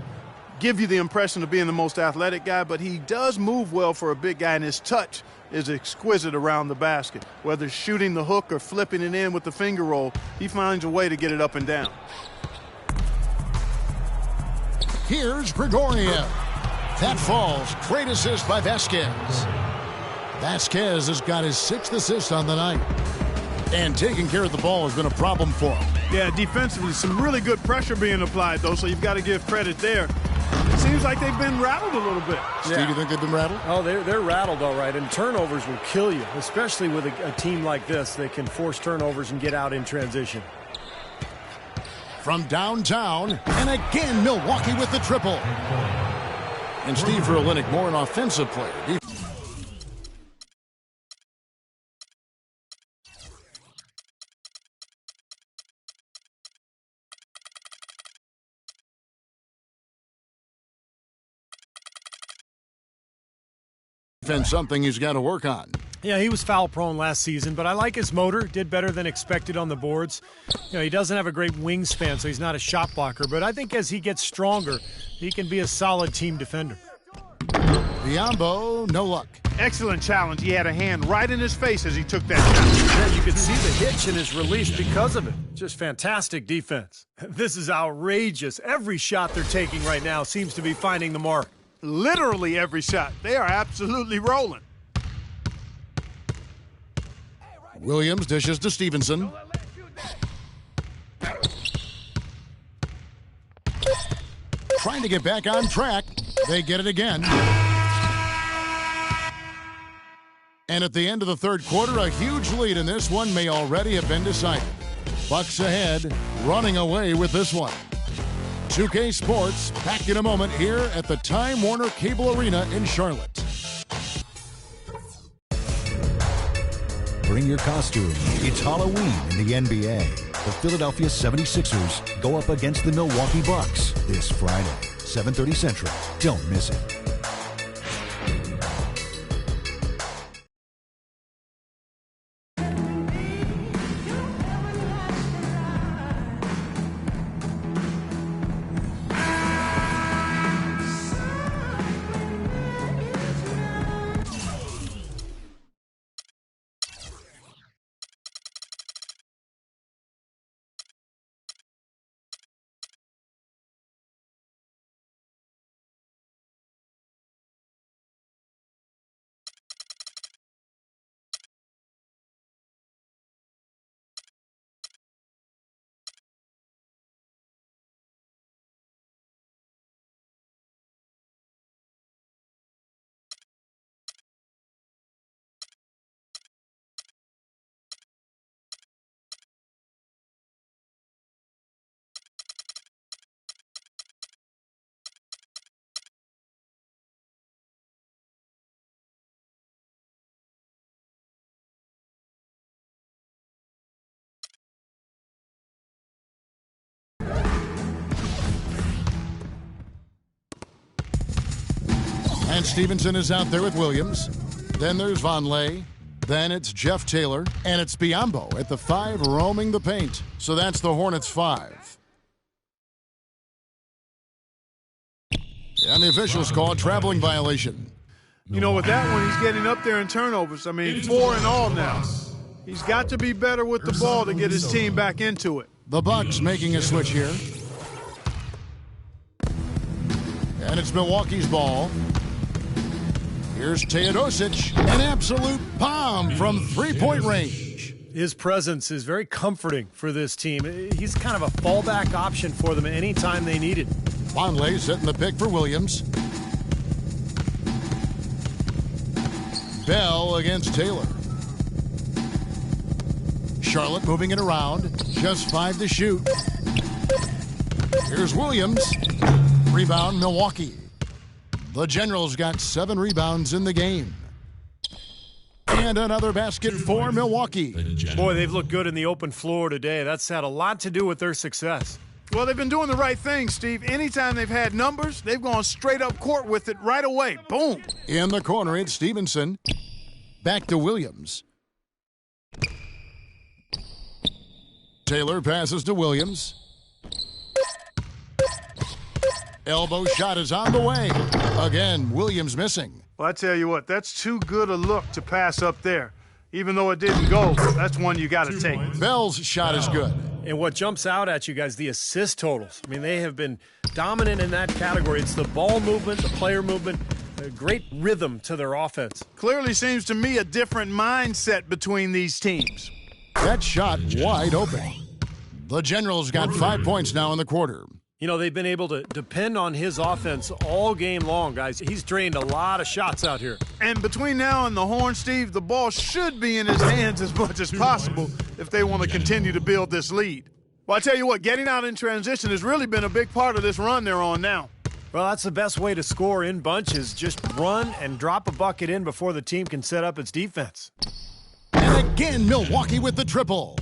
give you the impression of being the most athletic guy, but he does move well for a big guy, and his touch is exquisite around the basket. Whether shooting the hook or flipping it in with the finger roll, he finds a way to get it up and down. Here's Grigoriev. That falls. Great assist by Vasquez. Vasquez has got his 6th assist on the night. And taking care of the ball has been a problem for him. Yeah, defensively, some really good pressure being applied, though, so you've got to give credit there. It seems like they've been rattled a little bit. Steve, you think they've been rattled? Oh, they're rattled, all right, and turnovers will kill you, especially with a team like this. They can force turnovers and get out in transition. from downtown. And again, Milwaukee with the triple. And Steve Verlinick, more an offensive player. Defense, something he's got to work on. Yeah, he was foul prone last season, but I like his motor. Did better than expected on the boards. He doesn't have a great wingspan, so he's not a shot blocker. But I think as he gets stronger, he can be a solid team defender. Biombo, no luck. Excellent challenge. He had a hand right in his face as he took that shot. Yeah, you could see the hitch in his release because of it. Just fantastic defense. This is outrageous. Every shot they're taking right now seems to be finding the mark. Literally every shot. They are absolutely rolling. Williams dishes to Stevenson. Trying to get back on track. They get it again. And at the end of the third quarter, a huge lead in this one may already have been decided. Bucks ahead, running away with this one. 2K Sports, back in a moment here at the Time Warner Cable Arena in Charlotte. Bring your costume. It's Halloween in the NBA. The Philadelphia 76ers go up against the Milwaukee Bucks this Friday, 7:30 Central. Don't miss it. And Stevenson is out there with Williams. Then there's Vonleh. Then it's Jeff Taylor. And it's Biombo at the 5 roaming the paint. So that's the Hornets 5. And the officials call a traveling violation. You know, with that one, he's getting up there in turnovers. I mean, 4 in all now. He's got to be better with the ball to get his team back into it. The Bucks making a switch here. And it's Milwaukee's ball. Here's Teodosic, an absolute bomb from three-point range. His presence is very comforting for this team. He's kind of a fallback option for them anytime they need it. Vonleh setting the pick for Williams. Bell against Taylor. Charlotte moving it around. Just 5 to shoot. Here's Williams. Rebound, Milwaukee. The Generals got 7 rebounds in the game. And another basket for Milwaukee. Boy, they've looked good in the open floor today. That's had a lot to do with their success. Well, they've been doing the right thing, Steve. Anytime they've had numbers, they've gone straight up court with it right away. Boom. In the corner, it's Stevenson. Back to Williams. Taylor passes to Williams. Elbow shot is on the way. Again, Williams missing. Well, I tell you what, that's too good a look to pass up there. Even though it didn't go, that's one you got to take. Bell's shot is good. And what jumps out at you guys, the assist totals. I mean, they have been dominant in that category. It's the ball movement, the player movement, a great rhythm to their offense. Clearly seems to me a different mindset between these teams. That shot wide open. The Generals got 5 points now in the quarter. You know, they've been able to depend on his offense all game long, guys. He's drained a lot of shots out here. And between now and the horn, Steve, the ball should be in his hands as much as possible if they want to continue to build this lead. Well, I tell you what, getting out in transition has really been a big part of this run they're on now. Well, that's the best way to score in bunches. Just run and drop a bucket in before the team can set up its defense. And again, Milwaukee with the triple.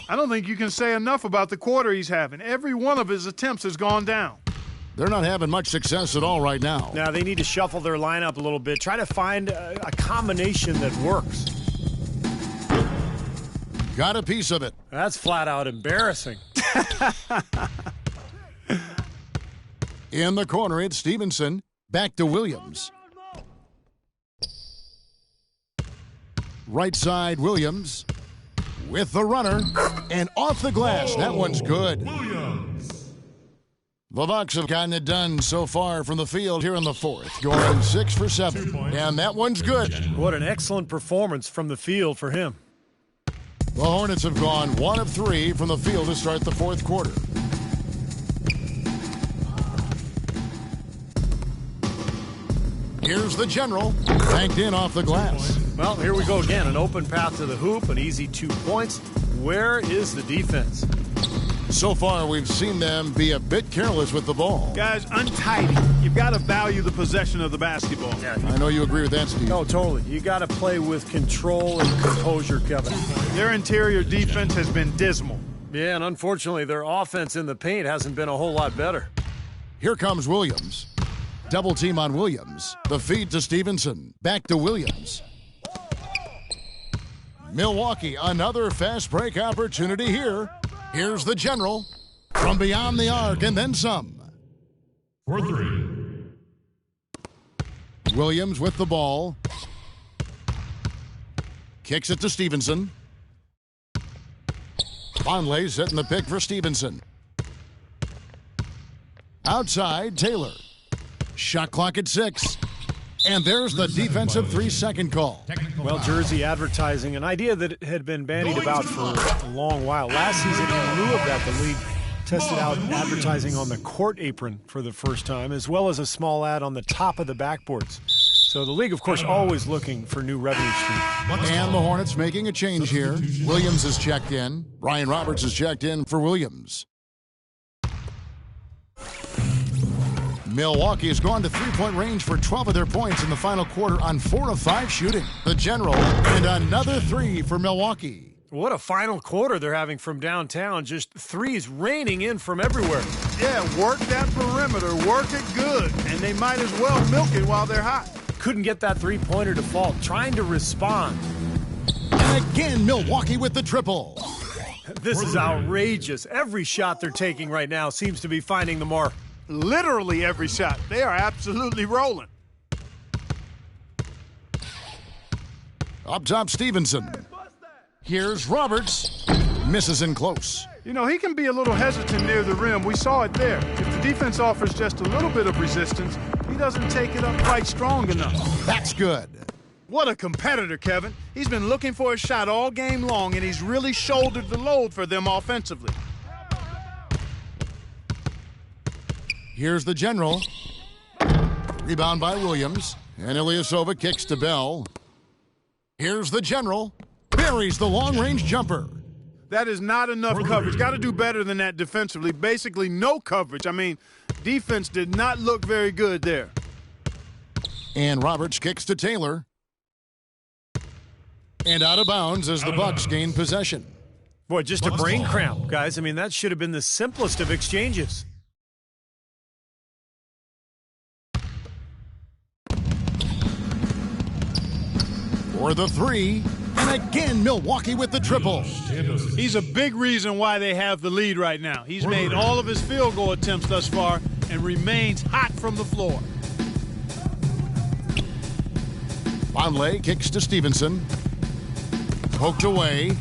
I don't think you can say enough about the quarter he's having. Every one of his attempts has gone down. They're not having much success at all right now. Now, they need to shuffle their lineup a little bit. Try to find a combination that works. Got a piece of it. That's flat out embarrassing. In the corner, it's Stevenson. Back to Williams. Right side, Williams. With the runner. And off the glass. That one's good. The Bucks have gotten it done so far from the field here in the fourth. Going 6 for 7. And that one's good. What an excellent performance from the field for him. The Hornets have gone 1 of 3 from the field to start the fourth quarter. Here's the general, banked in off the glass. Well, here we go again. An open path to the hoop, an easy 2 points. Where is the defense? So far, we've seen them be a bit careless with the ball. Guys, untidy. You've got to value the possession of the basketball. I know you agree with that, Steve. No, totally. You got to play with control and composure, Kevin. Their interior defense has been dismal. Yeah, and unfortunately, their offense in the paint hasn't been a whole lot better. Here comes Williams. Double team on Williams. The feed to Stevenson. Back to Williams. Milwaukee, another fast break opportunity here. Here's the general. From beyond the arc and then some. For 3. Williams with the ball. Kicks it to Stevenson. Vonleh setting the pick for Stevenson. Outside, Taylor. Shot clock at 6. And there's the defensive 3-second call. Well, jersey advertising, an idea that had been bandied about for a long while. Last season, in lieu of that, the league tested out advertising on the court apron for the first time, as well as a small ad on the top of the backboards. So the league, of course, always looking for new revenue streams. And the Hornets making a change here. Williams is checked in. Ryan Roberts is checked in for Williams. Milwaukee has gone to three-point range for 12 of their points in the final quarter on 4 of 5 shooting. The general, and another 3 for Milwaukee. What a final quarter they're having from downtown. Just threes raining in from everywhere. Yeah, work that perimeter. Work it good. And they might as well milk it while they're hot. Couldn't get that three-pointer to fall. Trying to respond. And again, Milwaukee with the triple. This is outrageous. Every shot they're taking right now seems to be finding the mark. Literally every shot. They are absolutely rolling. Up top, Stevenson. Here's Roberts. Misses in close. You know, he can be a little hesitant near the rim. We saw it there. If the defense offers just a little bit of resistance, he doesn't take it up quite strong enough. That's good. What a competitor, Kevin. He's been looking for a shot all game long, and he's really shouldered the load for them offensively. Here's the general. Rebound by Williams. And Ilyasova kicks to Bell. Here's the general. Buries the long-range jumper. That is not enough coverage. Got to do better than that defensively. Basically no coverage. I mean, defense did not look very good there. And Roberts kicks to Taylor. And out of bounds as the Bucks gain possession. Boy, just a brain cramp, guys. I mean, that should have been the simplest of exchanges. For the 3, and again, Milwaukee with the triple. He's a big reason why they have the lead right now. He's made all of his field goal attempts thus far and remains hot from the floor. Vonleh kicks to Stevenson. Poked away.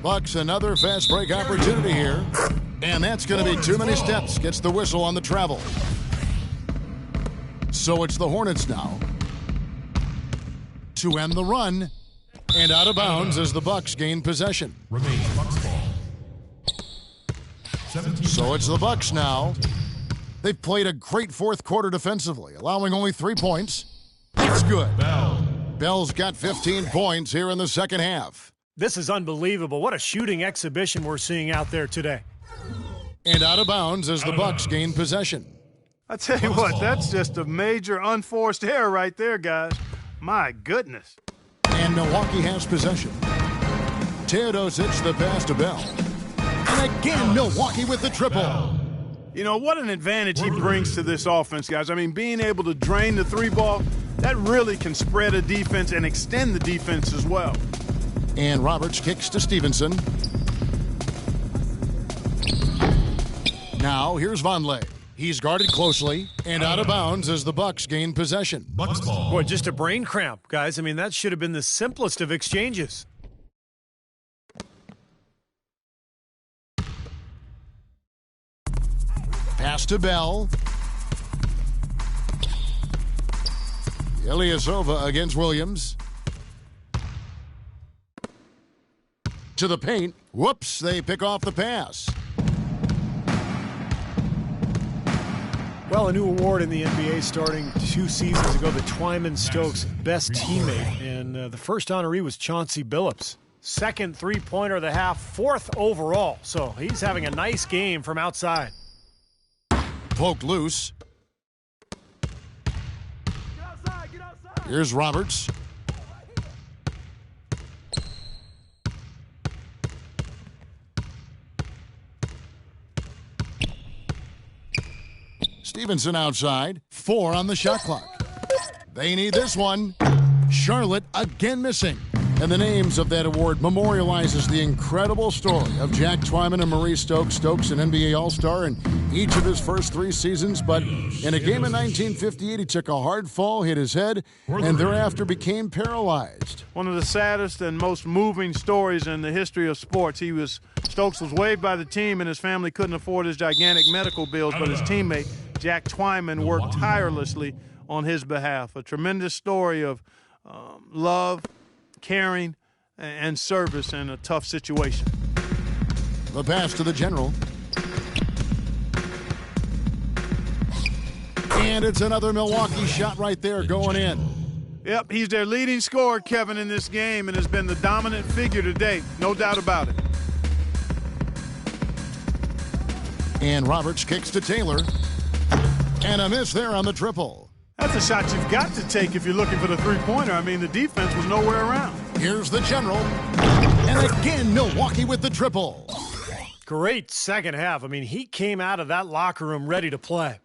Bucks another fast break opportunity here. And that's going to be too many steps. Gets the whistle on the travel. So it's the Hornets now to end the run, and out of bounds as the Bucks gain possession. Remains Bucks ball. So it's the Bucks now. They've played a great fourth quarter defensively, allowing only 3 points. That's good. Bell's got 15 points here in the second half. This is unbelievable. What a shooting exhibition we're seeing out there today. And out of bounds as the Bucks gain possession. I tell you what, that's just a major unforced error right there, guys. My goodness. And Milwaukee has possession. TWISTEDSUNRISEKI the pass to Bell. And again, Milwaukee with the triple. You know, what an advantage he brings to this offense, guys. I mean, being able to drain the three ball, that really can spread a defense and extend the defense as well. And Roberts kicks to Stevenson. Now, here's Vonleh. He's guarded closely and out of bounds as the Bucks gain possession. Bucks ball. Boy, just a brain cramp, guys. I mean, that should have been the simplest of exchanges. Pass to Bell. Ilyasova against Williams. To the paint. Whoops, they pick off the pass. Well, a new award in the NBA starting 2 seasons ago, the Twyman-Stokes Best Teammate. And the first honoree was Chauncey Billups. Second three-pointer of the half, fourth overall. So he's having a nice game from outside. Poked loose. Here's Roberts. Stevenson outside. 4 on the shot clock. They need this one. Charlotte again missing. And the names of that award memorializes the incredible story of Jack Twyman and Maurice Stokes. Stokes, an NBA All-Star in each of his first 3 seasons. But in a game in 1958, he took a hard fall, hit his head, and thereafter became paralyzed. One of the saddest and most moving stories in the history of sports. Stokes was waived by the team, and his family couldn't afford his gigantic medical bills, but his teammate, Jack Twyman, worked tirelessly on his behalf. A tremendous story of love, caring, and service in a tough situation. The pass to the general. And it's another Milwaukee shot right there going in. Yep, he's their leading scorer, Kevin, in this game, and has been the dominant figure today. No doubt about it. And Roberts kicks to Taylor. And a miss there on the triple. That's a shot you've got to take if you're looking for the three-pointer. I mean, the defense was nowhere around. Here's the general. And again, Milwaukee with the triple. Great second half. I mean, he came out of that locker room ready to play.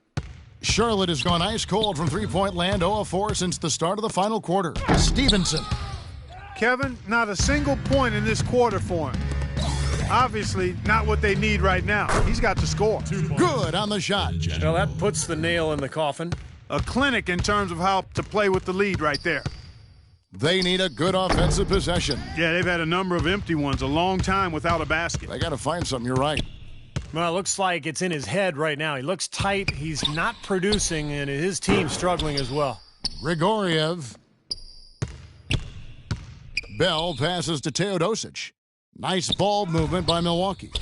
Charlotte has gone ice cold from three-point land, 0 of 4 since the start of the final quarter. Stevenson. Kevin, not a single point in this quarter for him. Obviously, not what they need right now. He's got to score. Good on the shot. Well, that puts the nail in the coffin. A clinic in terms of how to play with the lead right there. They need a good offensive possession. Yeah, they've had a number of empty ones, a long time without a basket. They got to find something, you're right. Well, it looks like it's in his head right now. He looks tight, he's not producing, and his team's struggling as well. Grigoriev. Bell passes to TWISTEDSUNRISEKI. Nice ball movement by Milwaukee.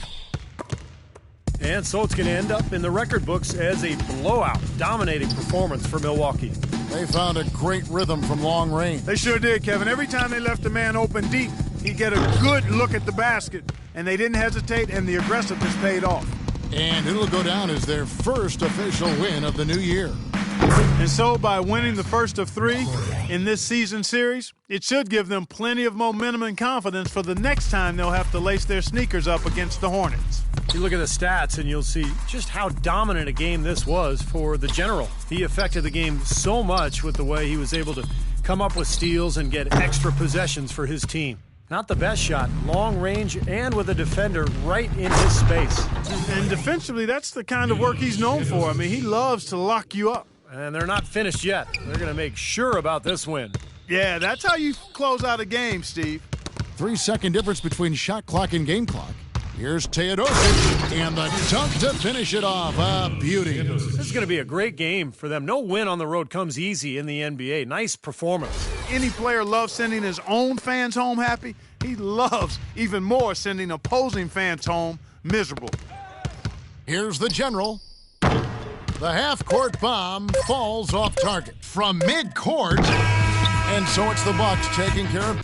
And so it's going to end up in the record books as a blowout, dominating performance for Milwaukee. They found a great rhythm from long range. They sure did, Kevin. Every time they left a man open deep, he'd get a good look at the basket, and they didn't hesitate, and the aggressiveness paid off. And it'll go down as their first official win of the new year. And so by winning the first of 3 in this season series, it should give them plenty of momentum and confidence for the next time they'll have to lace their sneakers up against the Hornets. You look at the stats and you'll see just how dominant a game this was for the general. He affected the game so much with the way he was able to come up with steals and get extra possessions for his team. Not the best shot, long range, and with a defender right in his space. And defensively, that's the kind of work he's known for. I mean, he loves to lock you up. And they're not finished yet. They're going to make sure about this win. Yeah, that's how you close out a game, Steve. 3-second difference between shot clock and game clock. Here's TWISTEDSUNRISEKI and the dunk to finish it off. A beauty. This is going to be a great game for them. No win on the road comes easy in the NBA. Nice performance. Any player loves sending his own fans home happy. He loves even more sending opposing fans home miserable. Here's the general. The half-court bomb falls off target from mid-court. And so it's the Bucks taking care of